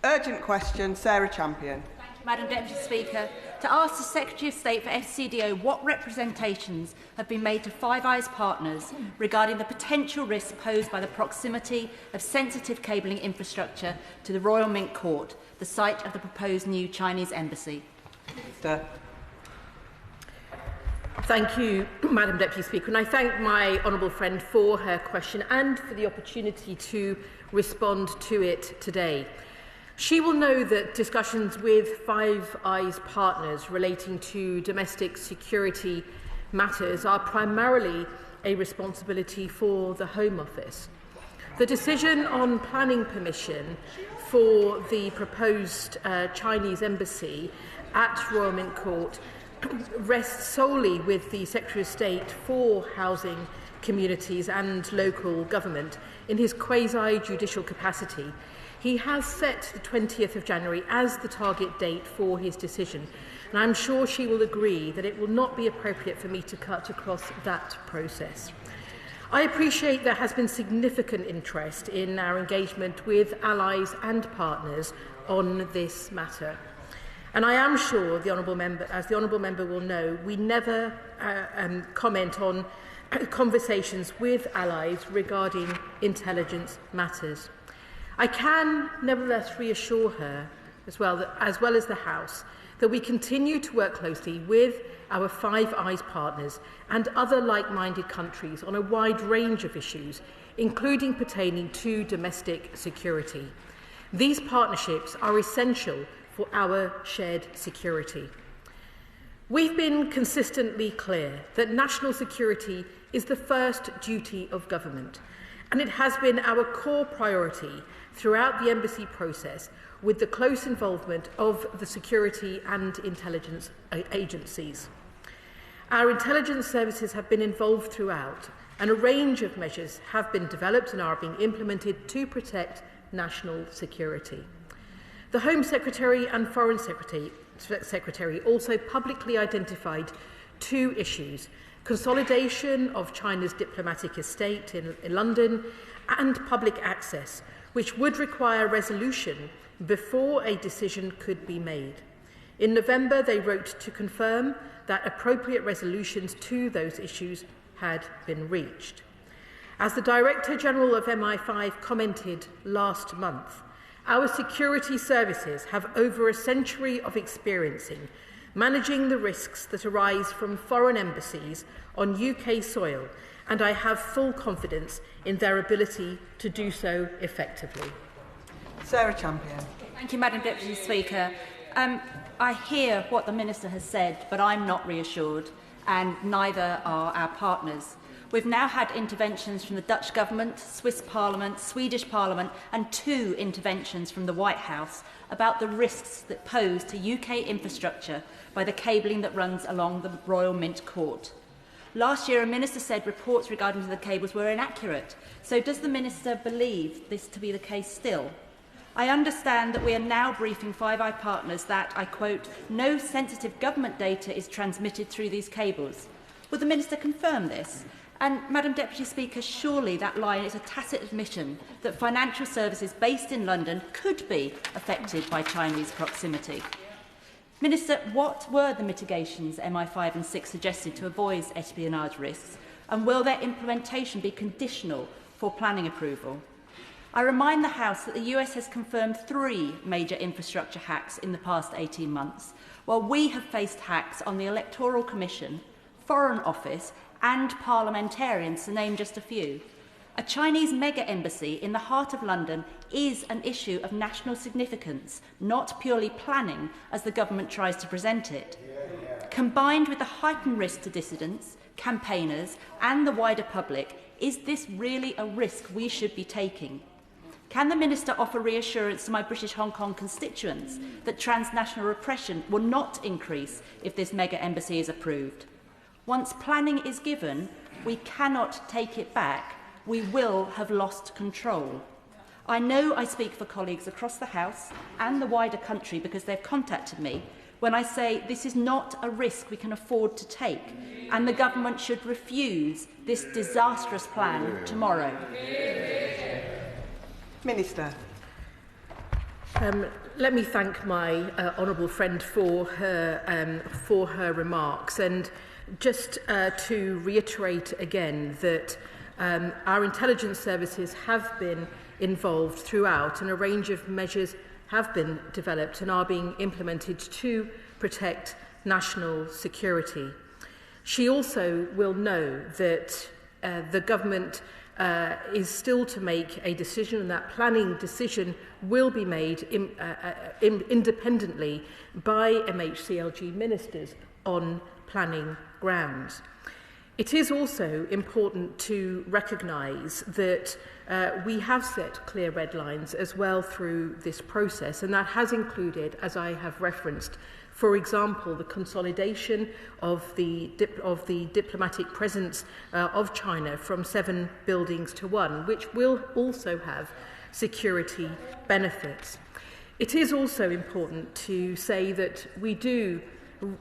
Urgent question, Sarah Champion. Thank you, Madam Deputy Speaker. To ask the Secretary of State for FCDO what representations have been made to Five Eyes partners regarding the potential risks posed by the proximity of sensitive cabling infrastructure to the Royal Mint Court, the site of the proposed new Chinese embassy. Minister. Thank you, Madam Deputy Speaker, and I thank my honourable friend for her question and for the opportunity to respond to it today. She will know that discussions with Five Eyes partners relating to domestic security matters are primarily a responsibility for the Home Office. The decision on planning permission for the proposed Chinese embassy at Royal Mint Court rests solely with the Secretary of State for Housing, Communities and Local Government in his quasi-judicial capacity. He has set the 20th of January as the target date for his decision, and I'm sure she will agree that it will not be appropriate for me to cut across that process. I appreciate there has been significant interest in our engagement with allies and partners on this matter. And I am sure, the Honourable Member, as the Honourable Member will know, we never comment on conversations with allies regarding intelligence matters. I can nevertheless reassure her, as well as the House, that we continue to work closely with our Five Eyes partners and other like-minded countries on a wide range of issues, including pertaining to domestic security. These partnerships are essential for our shared security. We've been consistently clear that national security is the first duty of government, and it has been our core priority throughout the embassy process, with the close involvement of the security and intelligence agencies. Our intelligence services have been involved throughout, and a range of measures have been developed and are being implemented to protect national security. The Home Secretary and Foreign Secretary also publicly identified two issues: consolidation of China's diplomatic estate in London and public access, which would require resolution before a decision could be made. In November, they wrote to confirm that appropriate resolutions to those issues had been reached. As the Director General of MI5 commented last month, our security services have over a century of experience in managing the risks that arise from foreign embassies on UK soil, and I have full confidence in their ability to do so effectively. Sarah Champion. Thank you, Madam Deputy Speaker. I hear what the Minister has said, but I'm not reassured, and neither are our partners. We've now had interventions from the Dutch Government, Swiss Parliament, Swedish Parliament, and 2 interventions from the White House about the risks that pose to UK infrastructure by the cabling that runs along the Royal Mint Court. Last year, a minister said reports regarding the cables were inaccurate. So does the Minister believe this to be the case still? I understand that we are now briefing Five Eyes partners that, I quote, no sensitive government data is transmitted through these cables. Will the Minister confirm this? And, Madam Deputy Speaker, surely that line is a tacit admission that financial services based in London could be affected by Chinese proximity. Minister, what were the mitigations MI5 and 6 suggested to avoid espionage risks, and will their implementation be conditional for planning approval? I remind the House that the US has confirmed 3 major infrastructure hacks in the past 18 months, while we have faced hacks on the Electoral Commission, Foreign Office and parliamentarians, to name just a few. A Chinese mega-embassy in the heart of London is an issue of national significance, not purely planning as the government tries to present it. Combined with the heightened risk to dissidents, campaigners and the wider public, is this really a risk we should be taking? Can the Minister offer reassurance to my British Hong Kong constituents that transnational repression will not increase if this mega-embassy is approved? Once planning is given, we cannot take it back. We will have lost control. I know I speak for colleagues across the House and the wider country because they've contacted me when I say this is not a risk we can afford to take, and the government should refuse this disastrous plan tomorrow. Minister. Let me thank my honourable friend for her remarks, and just to reiterate again that our intelligence services have been involved throughout, and a range of measures have been developed and are being implemented to protect national security. She also will know that the government is still to make a decision, and that planning decision will be made independently by MHCLG ministers on planning grounds. It is also important to recognise that we have set clear red lines as well through this process, and that has included, as I have referenced, for example, the consolidation of the diplomatic presence of China from 7 buildings to 1, which will also have security benefits. It is also important to say that we do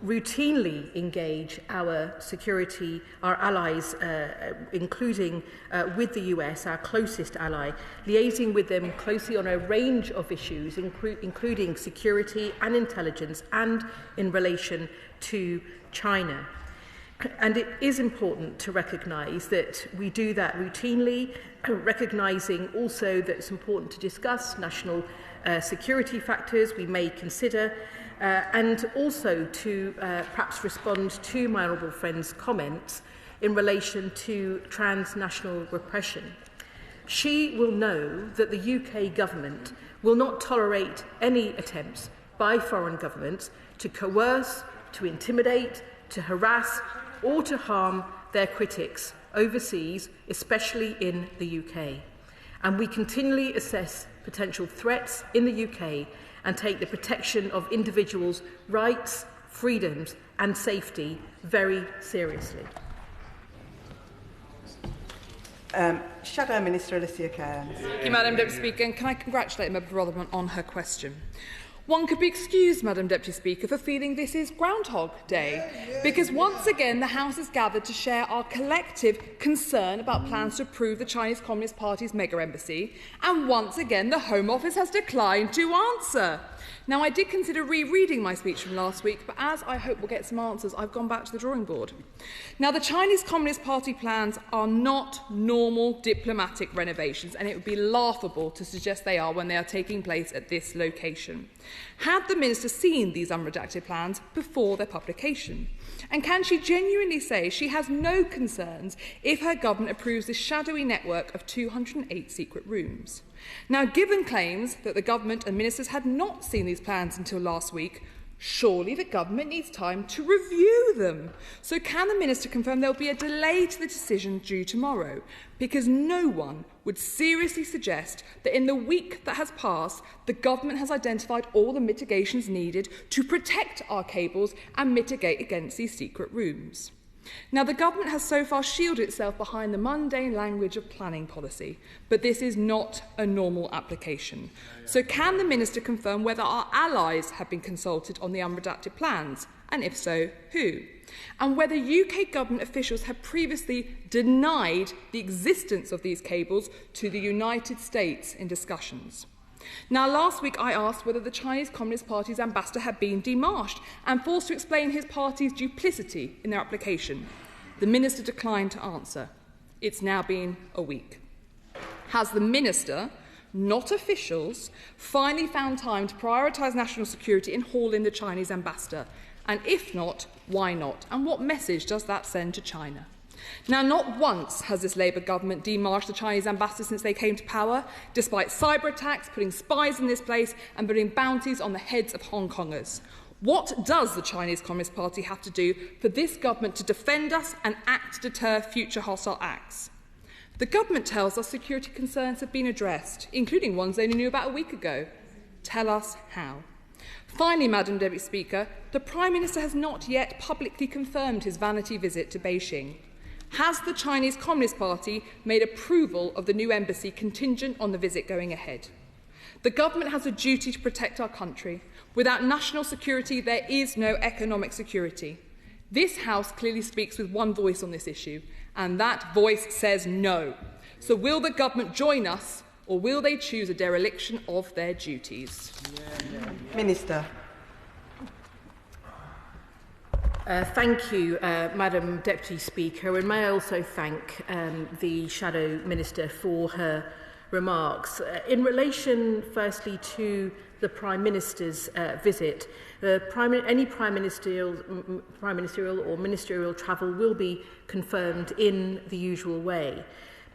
routinely engage our allies, including with the US, our closest ally, liaising with them closely on a range of issues, including security and intelligence, and in relation to China. And it is important to recognise that we do that routinely, recognising also that it's important to discuss national security factors we may consider, and also to perhaps respond to my honourable friend's comments in relation to transnational repression. She will know that the UK government will not tolerate any attempts by foreign governments to coerce, to intimidate, to harass or to harm their critics overseas, especially in the UK. And we continually assess potential threats in the UK and take the protection of individuals' rights, freedoms and safety very seriously. Shadow Minister Alicia Cairns. Thank you, Madam Deputy Speaker, and can I congratulate Member Rotherham on her question. One could be excused, Madam Deputy Speaker, for feeling this is Groundhog Day, because once again the House is gathered to share our collective concern about plans to approve the Chinese Communist Party's mega embassy, and once again the Home Office has declined to answer. Now, I did consider rereading my speech from last week, but as I hope we'll get some answers, I've gone back to the drawing board. Now, the Chinese Communist Party plans are not normal diplomatic renovations, and it would be laughable to suggest they are when they are taking place at this location. Had the Minister seen these unredacted plans before their publication? And can she genuinely say she has no concerns if her government approves this shadowy network of 208 secret rooms? Now, given claims that the government and ministers had not seen these plans until last week, surely the government needs time to review them. So can the Minister confirm there will be a delay to the decision due tomorrow? Because no one would seriously suggest that in the week that has passed, the government has identified all the mitigations needed to protect our cables and mitigate against these secret rooms. Now, the government has so far shielded itself behind the mundane language of planning policy, but this is not a normal application. So can the Minister confirm whether our allies have been consulted on the unredacted plans, and if so, who? And whether UK government officials have previously denied the existence of these cables to the United States in discussions? Now, last week I asked whether the Chinese Communist Party's ambassador had been demarched and forced to explain his party's duplicity in their application. The Minister declined to answer. It's now been a week. Has the Minister, not officials, finally found time to prioritise national security and haul in the Chinese ambassador? And if not, why not? And what message does that send to China? Now, not once has this Labour government demarched the Chinese ambassador since they came to power, despite cyber attacks, putting spies in this place and putting bounties on the heads of Hong Kongers. What does the Chinese Communist Party have to do for this government to defend us and act to deter future hostile acts? The government tells us security concerns have been addressed, including ones they only knew about a week ago. Tell us how. Finally, Madam Deputy Speaker, the Prime Minister has not yet publicly confirmed his vanity visit to Beijing. Has the Chinese Communist Party made approval of the new embassy contingent on the visit going ahead? The government has a duty to protect our country. Without national security, there is no economic security. This House clearly speaks with one voice on this issue, and that voice says no. So will the government join us or will they choose a dereliction of their duties? Minister. Thank you, Madam Deputy Speaker, and may I also thank the Shadow Minister for her remarks. In relation, firstly, to the Prime Minister's visit, any Prime Ministerial or ministerial travel will be confirmed in the usual way.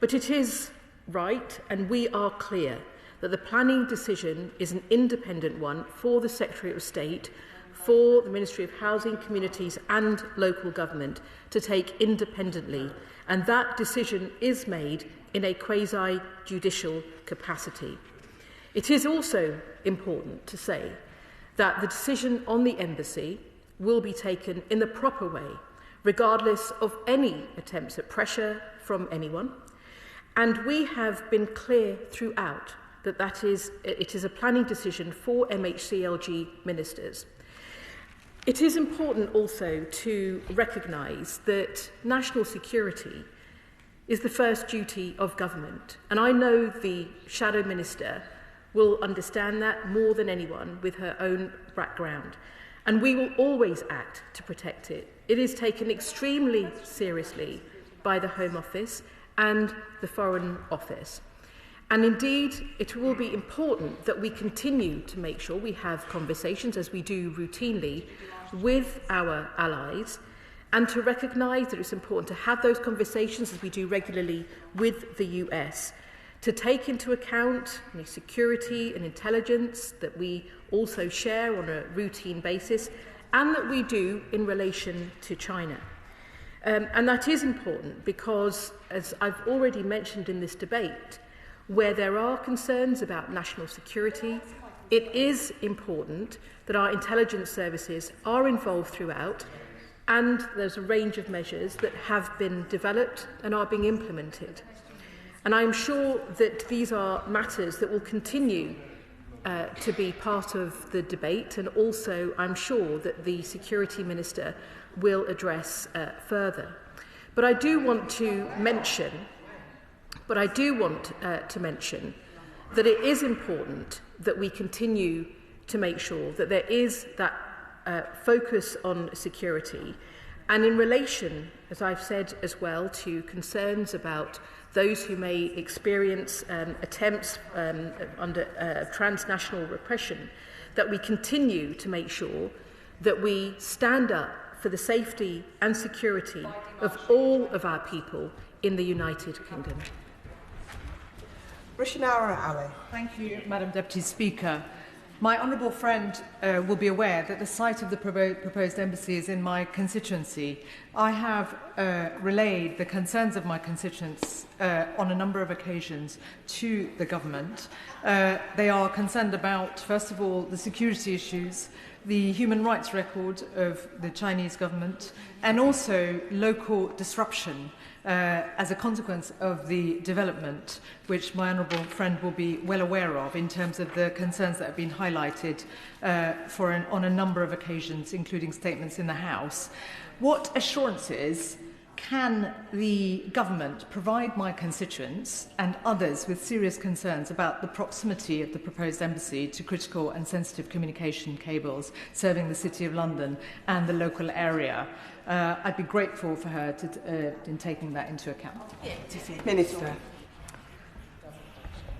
But it is right, and we are clear, that the planning decision is an independent one for the Secretary of State, for the Ministry of Housing, Communities and Local Government to take independently, and that decision is made in a quasi-judicial capacity. It is also important to say that the decision on the embassy will be taken in the proper way, regardless of any attempts at pressure from anyone, and we have been clear throughout that it is a planning decision for MHCLG ministers. It is important also to recognise that national security is the first duty of government, and I know the Shadow Minister will understand that more than anyone with her own background, and we will always act to protect it. It is taken extremely seriously by the Home Office and the Foreign Office. And indeed, it will be important that we continue to make sure we have conversations, as we do routinely, with our allies, and to recognise that it's important to have those conversations, as we do regularly with the US, to take into account security and intelligence that we also share on a routine basis, and that we do in relation to China. And that is important because, as I've already mentioned in this debate, where there are concerns about national security, it is important that our intelligence services are involved throughout, and there's a range of measures that have been developed and are being implemented. And I'm sure that these are matters that will continue to be part of the debate, and also I'm sure that the Security Minister will address further. But I do want to mention that it is important that we continue to make sure that there is that focus on security, and in relation, as I've said as well, to concerns about those who may experience attempts under transnational repression, that we continue to make sure that we stand up for the safety and security of all of our people in the United Kingdom. Rishinara Ali. Thank you, Madam Deputy Speaker. My honourable friend will be aware that the site of the proposed embassy is in my constituency. I have relayed the concerns of my constituents on a number of occasions to the government. They are concerned about, first of all, the security issues, the human rights record of the Chinese government, and also local disruption as a consequence of the development, which my honourable friend will be well aware of in terms of the concerns that have been highlighted on a number of occasions, including statements in the House. What assurances can the government provide my constituents and others with serious concerns about the proximity of the proposed embassy to critical and sensitive communication cables serving the City of London and the local area? I'd be grateful for her in taking that into account. Minister.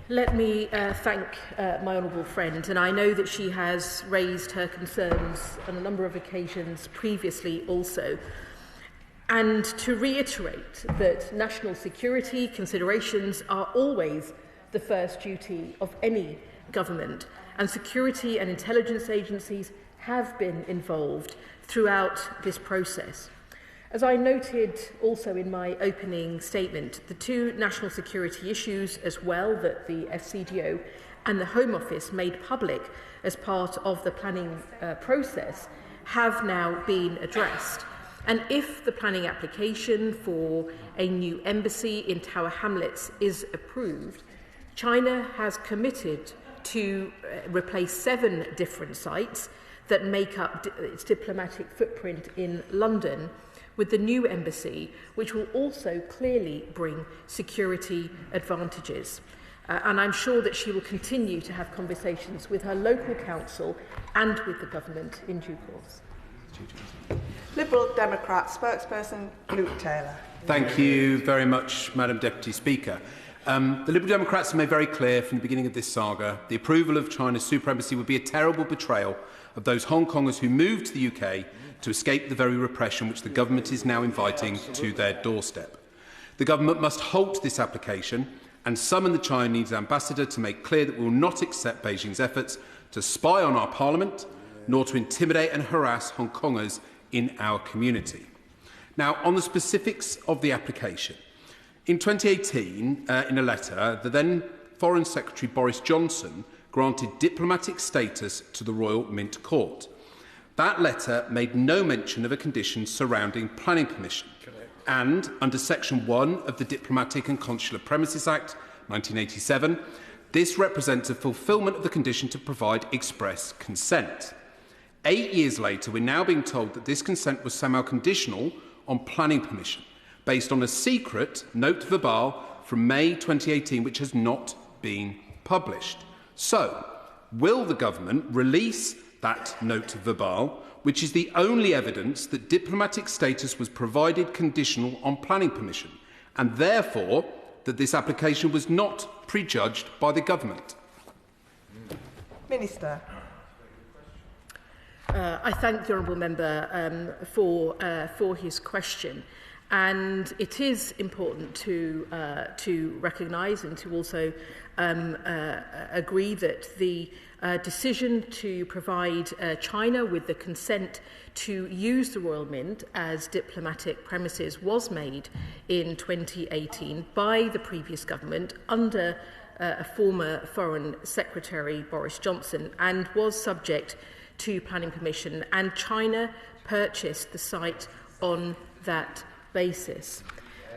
Let me thank my honourable friend, and I know that she has raised her concerns on a number of occasions previously also. And to reiterate that national security considerations are always the first duty of any government, and security and intelligence agencies have been involved throughout this process. As I noted also in my opening statement, the two national security issues as well that the FCDO and the Home Office made public as part of the planning process have now been addressed. And if the planning application for a new embassy in Tower Hamlets is approved, China has committed to replace 7 different sites that make up its diplomatic footprint in London with the new embassy, which will also clearly bring security advantages. and I'm sure that she will continue to have conversations with her local council and with the government in due course. Liberal Democrat spokesperson Luke Taylor. Thank you very much, Madam Deputy Speaker. The Liberal Democrats have made very clear from the beginning of this saga the approval of China's supremacy would be a terrible betrayal of those Hong Kongers who moved to the UK to escape the very repression which the government is now inviting to their doorstep. The government must halt this application and summon the Chinese ambassador to make clear that we will not accept Beijing's efforts to spy on our parliament, nor to intimidate and harass Hong Kongers in our community. Now, on the specifics of the application, in 2018, in a letter, the then Foreign Secretary Boris Johnson granted diplomatic status to the Royal Mint Court. That letter made no mention of a condition surrounding planning permission. And under Section 1 of the Diplomatic and Consular Premises Act 1987, this represents a fulfilment of the condition to provide express consent. 8 years later, we're now being told that this consent was somehow conditional on planning permission, based on a secret note verbale from May 2018, which has not been published. So, will the government release that note verbale, which is the only evidence that diplomatic status was provided conditional on planning permission, and therefore that this application was not prejudged by the government? Minister. I thank the honourable member for his question, and it is important to recognise and to also agree that the decision to provide China with the consent to use the Royal Mint as diplomatic premises was made in 2018 by the previous government under a former Foreign Secretary, Boris Johnson, and was subject to planning permission, and China purchased the site on that basis.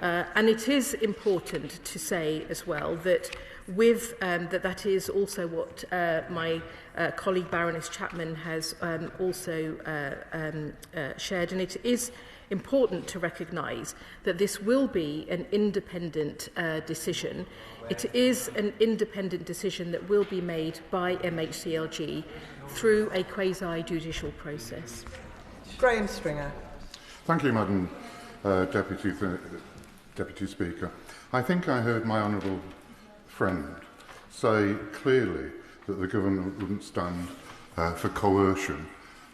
And it is important to say as well that that is also what my colleague Baroness Chapman has also shared, and it is important to recognise that this will be an independent decision. It is an independent decision that will be made by MHCLG through a quasi-judicial process. Graham Stringer. Thank you, Madam Deputy Speaker. I think I heard my honourable friend say clearly that the government wouldn't stand for coercion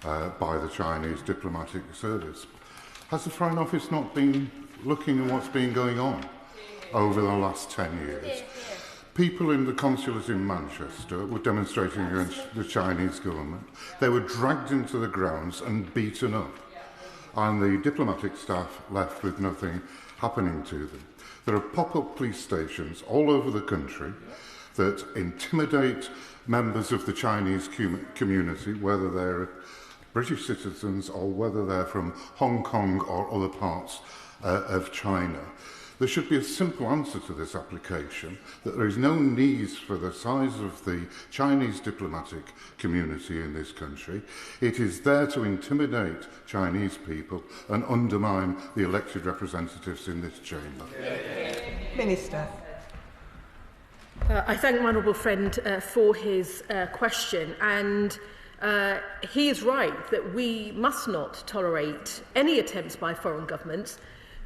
by the Chinese diplomatic service. Has the Foreign Office not been looking at what's been going on over the last 10 years? People in the consulate in Manchester were demonstrating against the Chinese government. They were dragged into the grounds and beaten up, and the diplomatic staff left with nothing happening to them. There are pop-up police stations all over the country that intimidate members of the Chinese community, whether they're British citizens or whether they're from Hong Kong or other parts of China. There should be a simple answer to this application, that there is no need for the size of the Chinese diplomatic community in this country. It is there to intimidate Chinese people and undermine the elected representatives in this chamber. Minister. I thank my honourable friend for his question, and he is right that we must not tolerate any attempts by foreign governments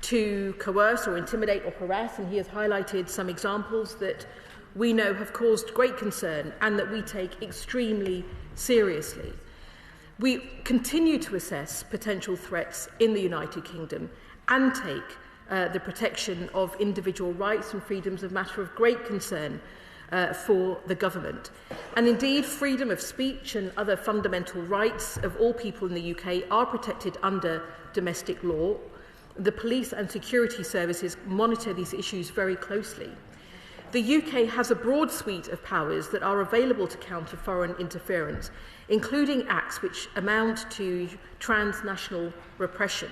to coerce or intimidate or harass, and he has highlighted some examples that we know have caused great concern and that we take extremely seriously. We continue to assess potential threats in the United Kingdom and take the protection of individual rights and freedoms a matter of great concern for the government. And indeed, freedom of speech and other fundamental rights of all people in the UK are protected under domestic law. The police and security services monitor these issues very closely. The UK has a broad suite of powers that are available to counter foreign interference, including acts which amount to transnational repression.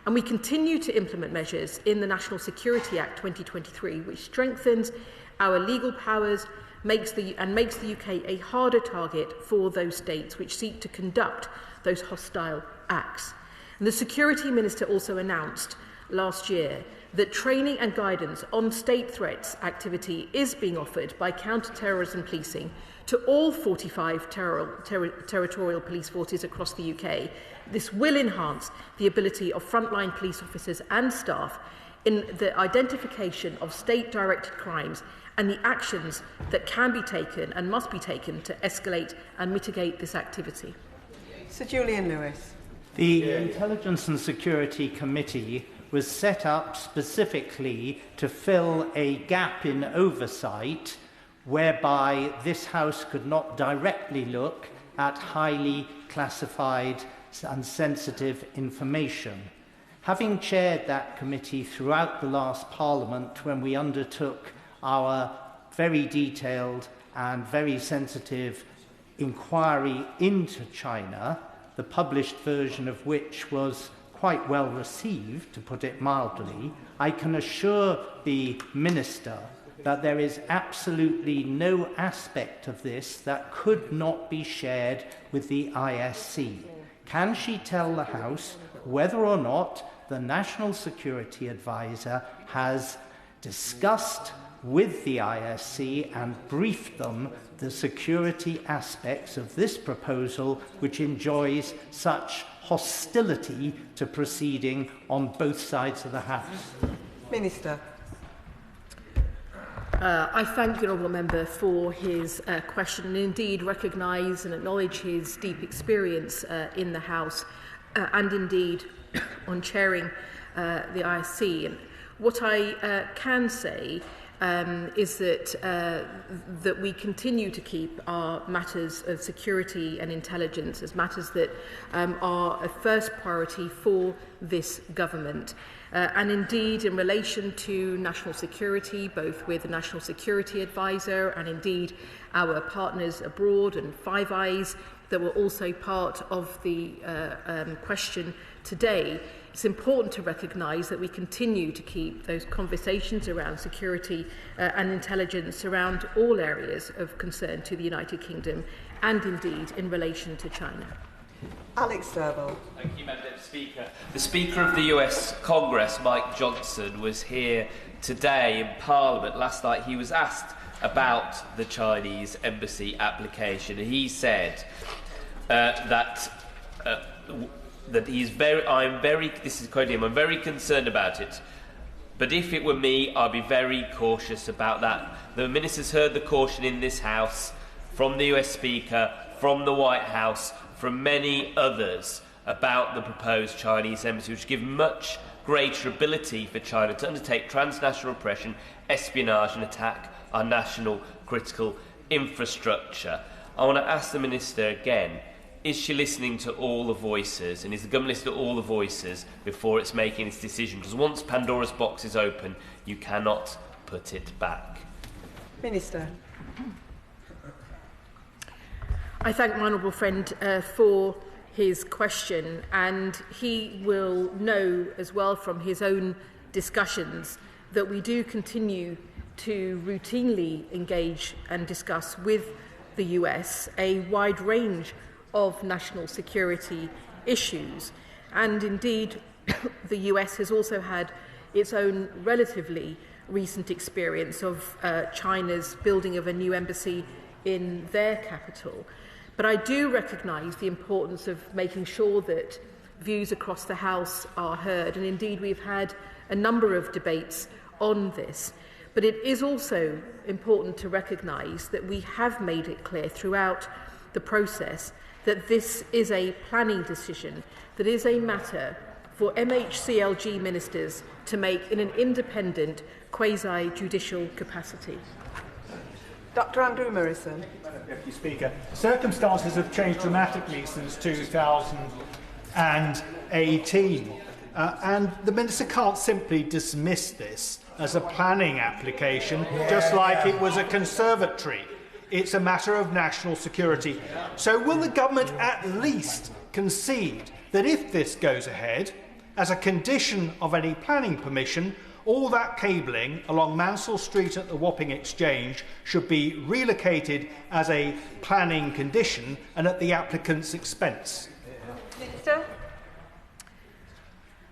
And we continue to implement measures in the National Security Act 2023, which strengthens our legal powers makes the UK a harder target for those states which seek to conduct those hostile acts. And the Security Minister also announced last year that training and guidance on state threats activity is being offered by counter-terrorism policing to all 45 territorial police forces across the UK. This will enhance the ability of frontline police officers and staff in the identification of state-directed crimes and the actions that can be taken and must be taken to escalate and mitigate this activity. Sir Julian Lewis. The Intelligence and Security Committee was set up specifically to fill a gap in oversight whereby this House could not directly look at highly classified and sensitive information. Having chaired that committee throughout the last Parliament when we undertook our very detailed and very sensitive inquiry into China, the published version of which was quite well received, to put it mildly, I can assure the Minister that there is absolutely no aspect of this that could not be shared with the ISC. Can she tell the House whether or not the National Security Advisor has discussed with the ISC and briefed them the security aspects of this proposal, which enjoys such hostility to proceeding on both sides of the House? Minister. I thank the honourable member for his question and indeed recognise and acknowledge his deep experience in the House and indeed on chairing the ISC. And what I can say is that we continue to keep our matters of security and intelligence as matters that are a first priority for this government. And indeed, in relation to national security, both with the National Security Advisor and indeed our partners abroad and Five Eyes that were also part of the question today, it's important to recognise that we continue to keep those conversations around security and intelligence around all areas of concern to the United Kingdom and indeed in relation to China. Alex Serval. Thank you, Madam Speaker. The Speaker of the US Congress, Mike Johnson, was here today in Parliament. Last night he was asked about the Chinese embassy application. He said that he's this is quoting him, I'm very concerned about it, but if it were me, I'd be very cautious about that. The Minister's heard the caution in this House from the US Speaker, from the White House, from many others about the proposed Chinese embassy, which give much greater ability for China to undertake transnational oppression, espionage and attack our national critical infrastructure. I want to ask the Minister again, is she listening to all the voices, and is the government listening to all the voices before it's making its decision? Because once Pandora's box is open, you cannot put it back. Minister. I thank my honourable friend for his question, and he will know as well from his own discussions that we do continue to routinely engage and discuss with the US a wide range of national security issues. And indeed, the US has also had its own relatively recent experience of China's building of a new embassy in their capital. But I do recognise the importance of making sure that views across the House are heard, and indeed we've had a number of debates on this. But it is also important to recognise that we have made it clear throughout the process that this is a planning decision, that is a matter for MHCLG ministers to make in an independent, quasi-judicial capacity. Dr Andrew Morrison. Deputy Speaker, circumstances have changed dramatically since 2018, and the Minister can't simply dismiss this as a planning application, just like it was a conservatory. It's a matter of national security. So will the government at least concede that if this goes ahead, as a condition of any planning permission, all that cabling along Mansell Street at the Wapping Exchange should be relocated as a planning condition and at the applicant's expense? Minister.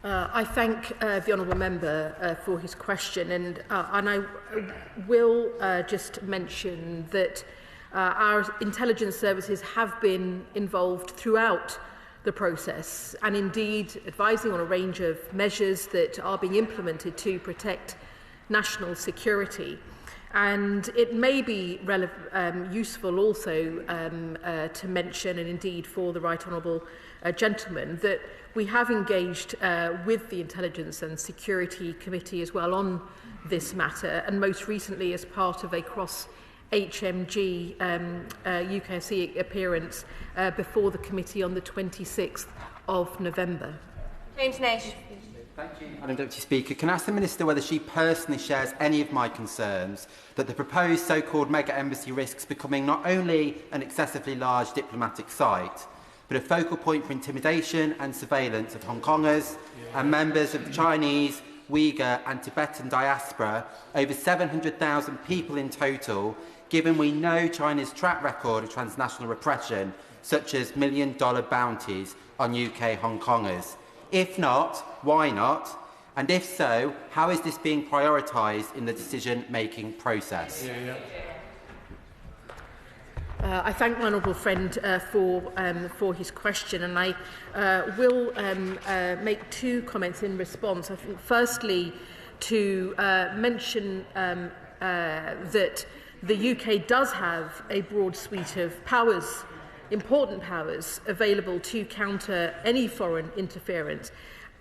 I thank the honourable member for his question, and I will just mention that our intelligence services have been involved throughout the process and indeed advising on a range of measures that are being implemented to protect national security. And it may be useful also to mention, and indeed for the right honourable gentleman, that we have engaged with the Intelligence and Security Committee as well on this matter, and most recently as part of a cross-HMG UKSC appearance before the committee on the 26th of November. James Nash. Thank you, Madam Deputy Speaker. Can I ask the Minister whether she personally shares any of my concerns that the proposed so-called mega embassy risks becoming not only an excessively large diplomatic site, but a focal point for intimidation and surveillance of Hong Kongers and members of the Chinese, Uyghur and Tibetan diaspora, over 700,000 people in total, given we know China's track record of transnational repression, such as million-dollar bounties on UK Hong Kongers? If not, why not? And if so, how is this being prioritised in the decision-making process? I thank my honourable friend for his question, and I will make two comments in response. I think, firstly, to mention that the UK does have a broad suite of powers, important powers, available to counter any foreign interference,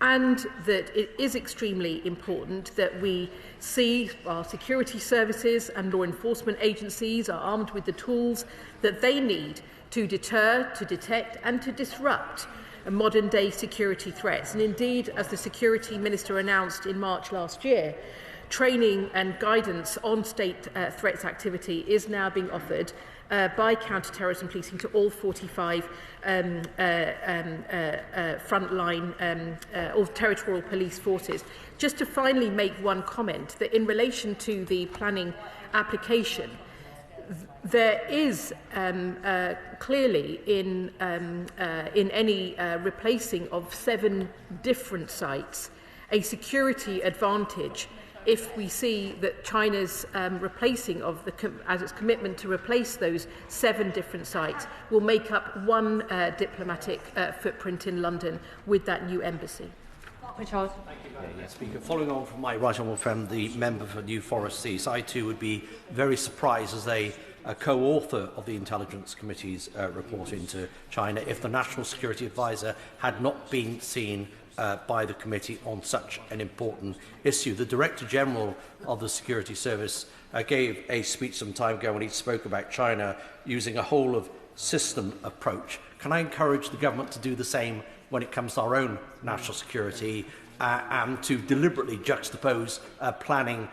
and that it is extremely important that we see our security services and law enforcement agencies are armed with the tools that they need to deter, to detect and to disrupt modern-day security threats. And indeed, as the Security Minister announced in March last year, training and guidance on state threats activity is now being offered by counter-terrorism policing to all 45 frontline or territorial police forces. Just to finally make one comment, that in relation to the planning application, there is clearly in any replacing of 7 different sites a security advantage if we see that China's replacing of as its commitment to replace those 7 different sites will make up one diplomatic footprint in London with that new embassy. Richard. Speaker, following on from my right honourable friend, the member for New Forest Sea, I too would be very surprised as a co-author of the Intelligence Committee's report into China if the National Security Advisor had not been seen by the committee on such an important issue. The Director General of the Security Service gave a speech some time ago when he spoke about China using a whole-of-system approach. Can I encourage the government to do the same when it comes to our own national security and to deliberately juxtapose planning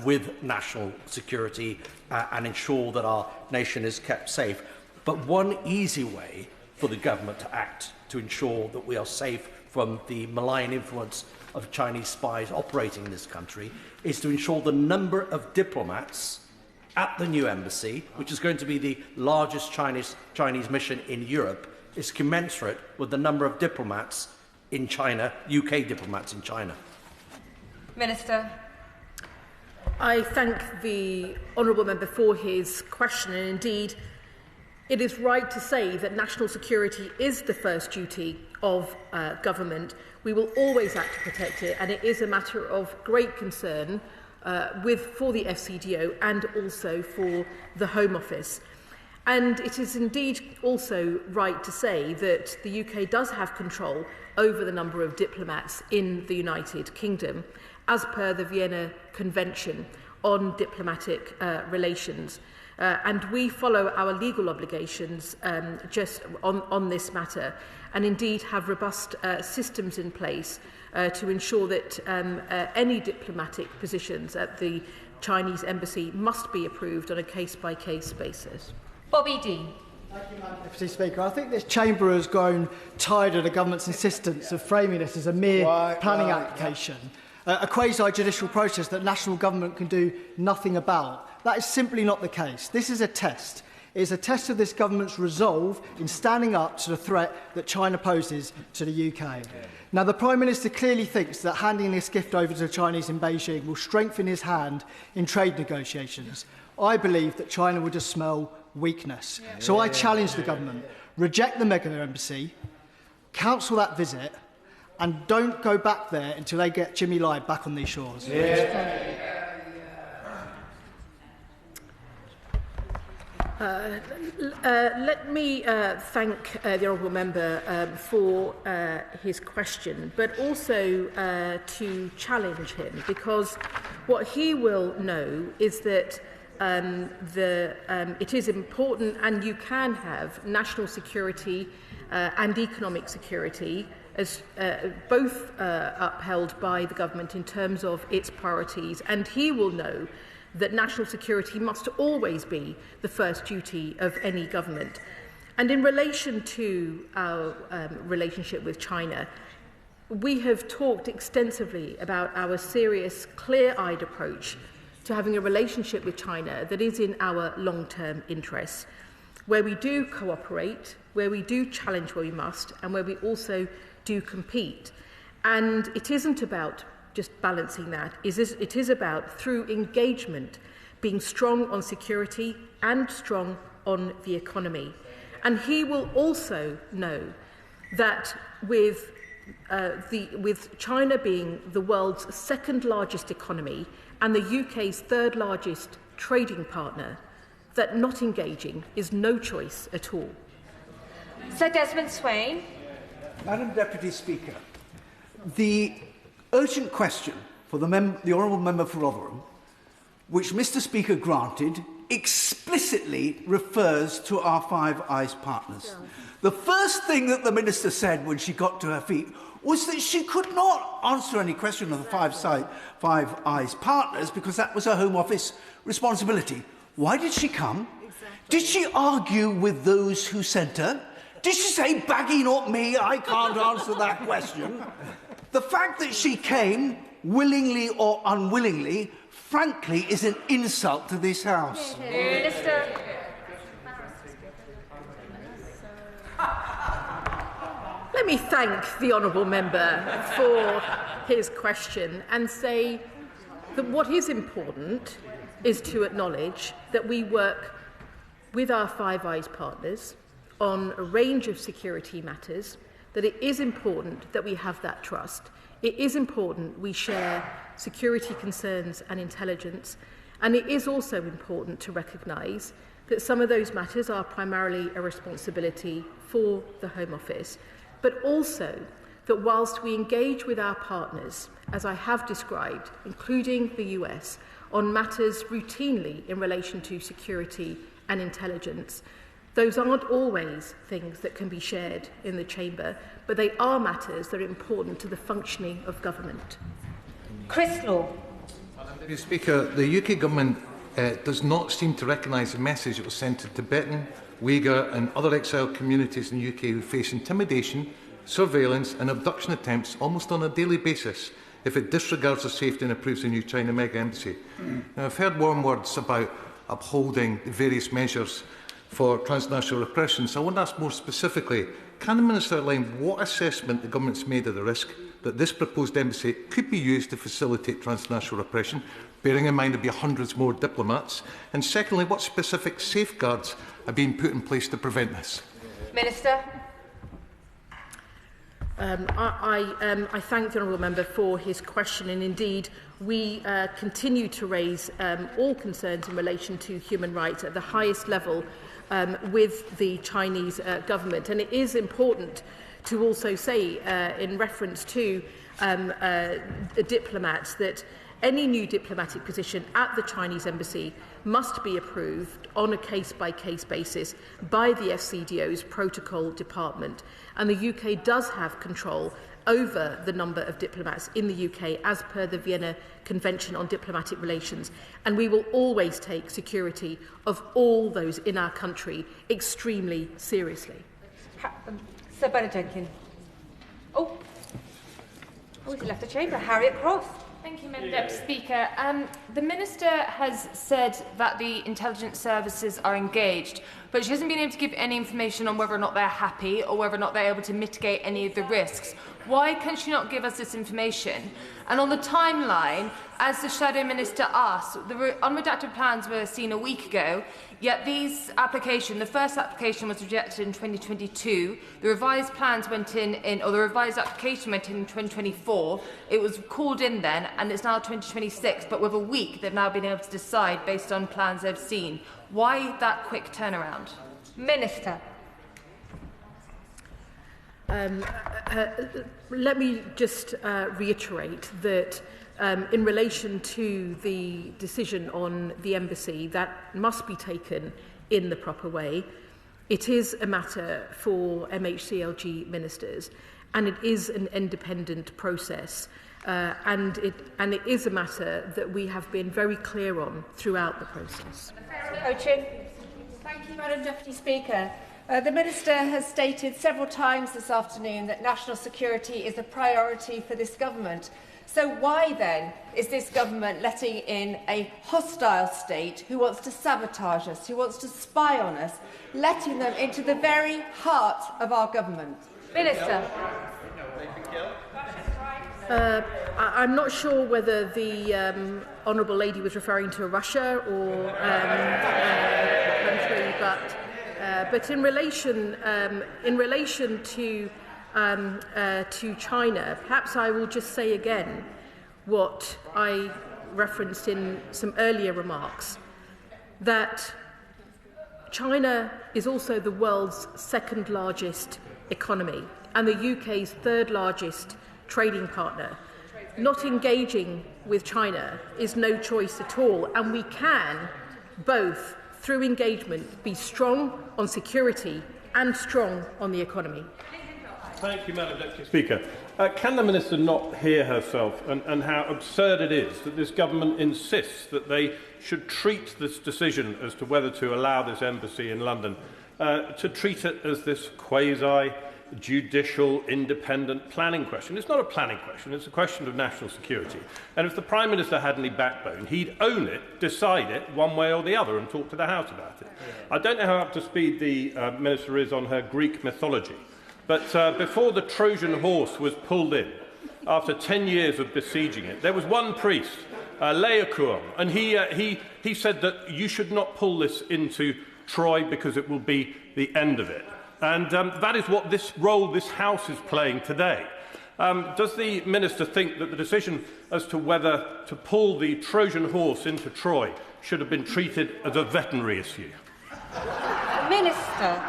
with national security and ensure that our nation is kept safe? But one easy way for the government to act to ensure that we are safe from the malign influence of Chinese spies operating in this country is to ensure the number of diplomats at the new embassy, which is going to be the largest Chinese mission in Europe, is commensurate with the number of diplomats in China, UK diplomats in China. Minister. I thank the honourable member for his question, and indeed it is right to say that national security is the first duty of government. We will always act to protect it, and it is a matter of great concern for the FCDO and also for the Home Office. And it is indeed also right to say that the UK does have control over the number of diplomats in the United Kingdom, as per the Vienna Convention on Diplomatic Relations. And we follow our legal obligations just on this matter, and indeed have robust systems in place to ensure that any diplomatic positions at the Chinese embassy must be approved on a case-by-case basis. Bobby Dean. Thank you, Madam Deputy Speaker. I think this chamber has grown tired of the government's insistence of framing this as a mere planning application, a quasi-judicial process that national government can do nothing about. That is simply not the case. This is a test. It is a test of this government's resolve in standing up to the threat that China poses to the UK. Now, the Prime Minister clearly thinks that handing this gift over to the Chinese in Beijing will strengthen his hand in trade negotiations. I believe that China will just smell weakness. So I challenge the government, reject the mega embassy, cancel that visit, and don't go back there until they get Jimmy Lai back on these shores. Let me thank the Honourable Member for his question, but also to challenge him, because what he will know is that it is important, and you can have national security and economic security as both upheld by the government in terms of its priorities, and he will know that national security must always be the first duty of any government. And in relation to our relationship with China, we have talked extensively about our serious, clear-eyed approach to having a relationship with China that is in our long-term interests, where we do cooperate, where we do challenge where we must, and where we also do compete. And it isn't about just balancing that. It is about, through engagement, being strong on security and strong on the economy. And he will also know that with China being the world's second largest economy and the UK's third largest trading partner, that not engaging is no choice at all. Sir Desmond Swain. Madam Deputy Speaker, the urgent question for the Honourable Member for Rotherham, which Mr Speaker granted, explicitly refers to our Five Eyes partners. The first thing that the Minister said when she got to her feet was that she could not answer any question of the Five Eyes partners because that was her Home Office responsibility. Why did she come? Did she argue with those who sent her? Did she say, "Baggy, not me, I can't answer that question"? The fact that she came, willingly or unwillingly, frankly, is an insult to this House. Minister. Let me thank the Honourable Member for his question and say that what is important is to acknowledge that we work with our Five Eyes partners on a range of security matters, that it is important that we have that trust. It is important we share security concerns and intelligence, and it is also important to recognise that some of those matters are primarily a responsibility for the Home Office, but also that whilst we engage with our partners, as I have described, including the US, on matters routinely in relation to security and intelligence, those aren't always things that can be shared in the Chamber, but they are matters that are important to the functioning of government. Chris Law. Mr Speaker, the UK Government does not seem to recognise the message that was sent to Tibetan, Uyghur and other exiled communities in the UK who face intimidation, surveillance and abduction attempts almost on a daily basis if it disregards their safety and approves the new China mega embassy. Now, I've heard warm words about upholding the various measures for transnational repression, so I want to ask more specifically, can the Minister outline what assessment the Government's made of the risk that this proposed embassy could be used to facilitate transnational repression, bearing in mind there will be hundreds more diplomats? And secondly, what specific safeguards are being put in place to prevent this? Minister. I thank the Honourable Member for his question, and indeed we continue to raise all concerns in relation to human rights at the highest level with the Chinese government. And it is important to also say, in reference to the diplomats, that any new diplomatic position at the Chinese embassy must be approved on a case-by-case basis by the FCDO's protocol department. And the UK does have control over the number of diplomats in the UK as per the Vienna Convention on Diplomatic Relations. And we will always take security of all those in our country extremely seriously. Sir Bernard Jenkins. Oh, he's left the chamber. Harriet Cross, Thank you, Madam Deputy Speaker. The Minister has said that the intelligence services are engaged, but she hasn't been able to give any information on whether or not they're happy or whether or not they're able to mitigate any of the risks. Why can she not give us this information? And on the timeline, as the Shadow Minister asked, the unredacted plans were seen a week ago, yet these the first application was rejected in 2022, the revised plans went or the revised application went in 2024, it was called in then, and it's now 2026, but with a week they've now been able to decide based on plans they've seen. Why that quick turnaround? Minister. Let me just reiterate that in relation to the decision on the embassy, that must be taken in the proper way. It is a matter for MHCLG ministers, and it is an independent process, and it is a matter that we have been very clear on throughout the process. Thank you, Madam Deputy Speaker. The Minister has stated several times this afternoon that national security is a priority for this government. So why then is this government letting in a hostile state who wants to sabotage us, who wants to spy on us, letting them into the very heart of our government? Minister. I'm not sure whether the Honourable Lady was referring to Russia or country, but in relation to China, perhaps I will just say again what I referenced in some earlier remarks, that China is also the world's second largest economy and the UK's third largest trading partner. Not engaging with China is no choice at all, and we can both, through engagement, be strong on security and strong on the economy. Thank you, Madam Deputy Speaker. Can the Minister not hear herself and how absurd it is that this government insists that they should treat this decision as to whether to allow this embassy in London, to treat it as this quasi-judicial, independent planning question? It's not a planning question, it's a question of national security. And if the Prime Minister had any backbone, he'd own it, decide it one way or the other and talk to the House about it. I don't know how up to speed the Minister is on her Greek mythology, but before the Trojan horse was pulled in, after 10 years of besieging it, there was one priest, Laocoon, and he said that you should not pull this into Troy because it will be the end of it. And that is what this role this House is playing today. Does the Minister think that the decision as to whether to pull the Trojan horse into Troy should have been treated as a veterinary issue? Minister.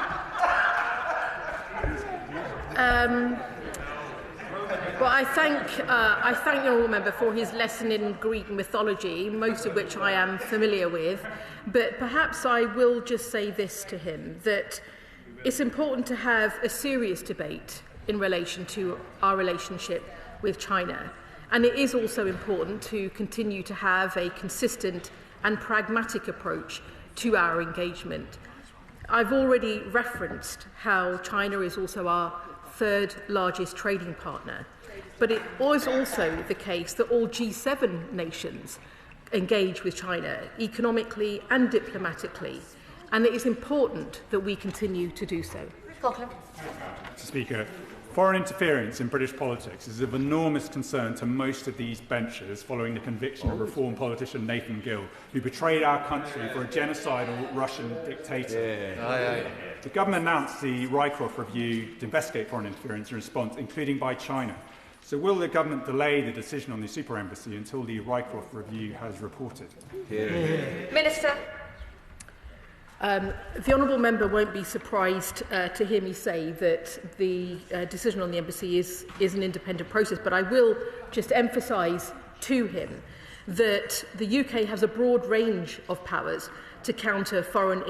Well, I thank the honourable member for his lesson in Greek mythology, most of which I am familiar with. But perhaps I will just say this to him, that it's important to have a serious debate in relation to our relationship with China. And it is also important to continue to have a consistent and pragmatic approach to our engagement. I've already referenced how China is also our third largest trading partner. But it is also the case that all G7 nations engage with China economically and diplomatically. And it is important that we continue to do so. Mr. Speaker, foreign interference in British politics is of enormous concern to most of these benches following the conviction of Reform politician Nathan Gill, who betrayed our country for a genocidal Russian dictator. The government announced the Rycroft review to investigate foreign interference in response, including by China. So will the government delay the decision on the super embassy until the Rycroft review has reported? Minister. The honourable member won't be surprised to hear me say that the decision on the embassy is an independent process, but I will just emphasise to him that the UK has a broad range of powers to counter foreign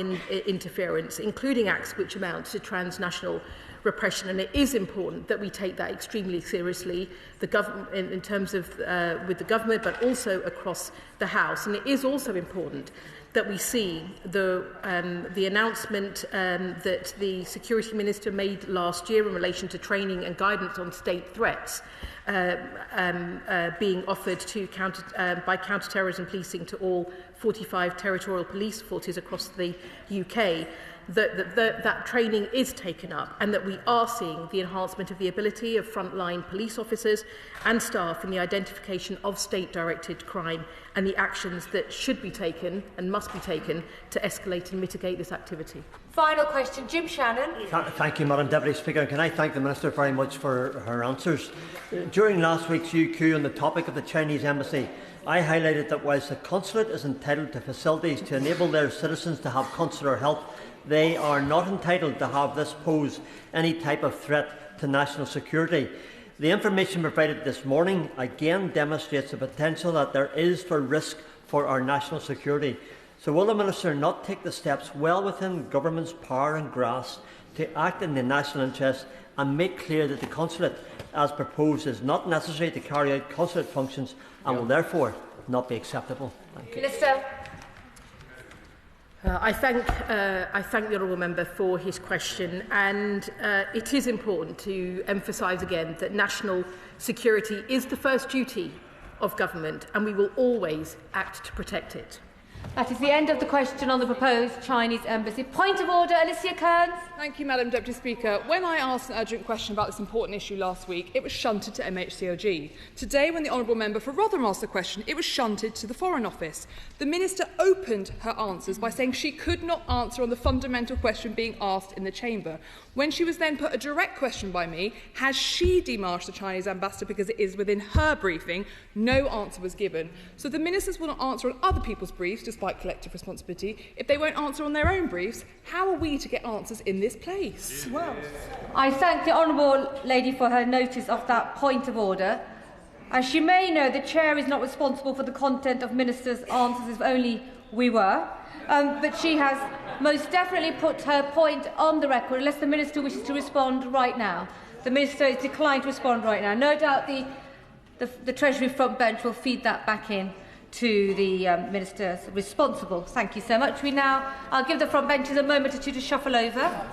interference, including acts which amount to transnational repression, and it is important that we take that extremely seriously, the government in terms of with the government, but also across the House. And it is also important that we see the announcement that the Security Minister made last year in relation to training and guidance on state threats being offered to by counter-terrorism policing to all 45 territorial police forces across the UK, that training is taken up, and that we are seeing the enhancement of the ability of frontline police officers and staff in the identification of state-directed crime and the actions that should be taken and must be taken to escalate and mitigate this activity. Final question, Jim Shannon. Thank you, Madam Deputy Speaker. Can I thank the Minister very much for her answers? During last week's UQ on the topic of the Chinese Embassy, I highlighted that whilst the consulate is entitled to facilities to enable their citizens to have consular help, they are not entitled to have this pose any type of threat to national security. The information provided this morning again demonstrates the potential that there is for risk for our national security. So will the Minister not take the steps well within government's power and grasp to act in the national interest and make clear that the consulate, as proposed, is not necessary to carry out consulate functions and will therefore not be acceptable? Thank you. Minister. I thank the honourable member for his question, and it is important to emphasise again that national security is the first duty of government, and we will always act to protect it. That is the end of the question on the proposed Chinese embassy. Point of order, Alicia Kearns. Thank you, Madam Deputy Speaker. When I asked an urgent question about this important issue last week, it was shunted to MHCOG. Today, when the honourable member for Rotherham asked the question, it was shunted to the Foreign Office. The Minister opened her answers by saying she could not answer on the fundamental question being asked in the Chamber. When she was then put a direct question by me, has she demarched the Chinese ambassador because it is within her briefing, no answer was given. So the ministers will not answer on other people's briefs, despite collective responsibility. If they won't answer on their own briefs, how are we to get answers in this place? Well, I thank the honourable lady for her notice of that point of order. As you may know, the Chair is not responsible for the content of ministers' answers, if only we were. But she has most definitely put her point on the record, unless the Minister wishes to respond right now. The Minister has declined to respond right now. No doubt the Treasury front bench will feed that back in to the Ministers responsible. Thank you so much. I'll give the front benches a moment or two to shuffle over.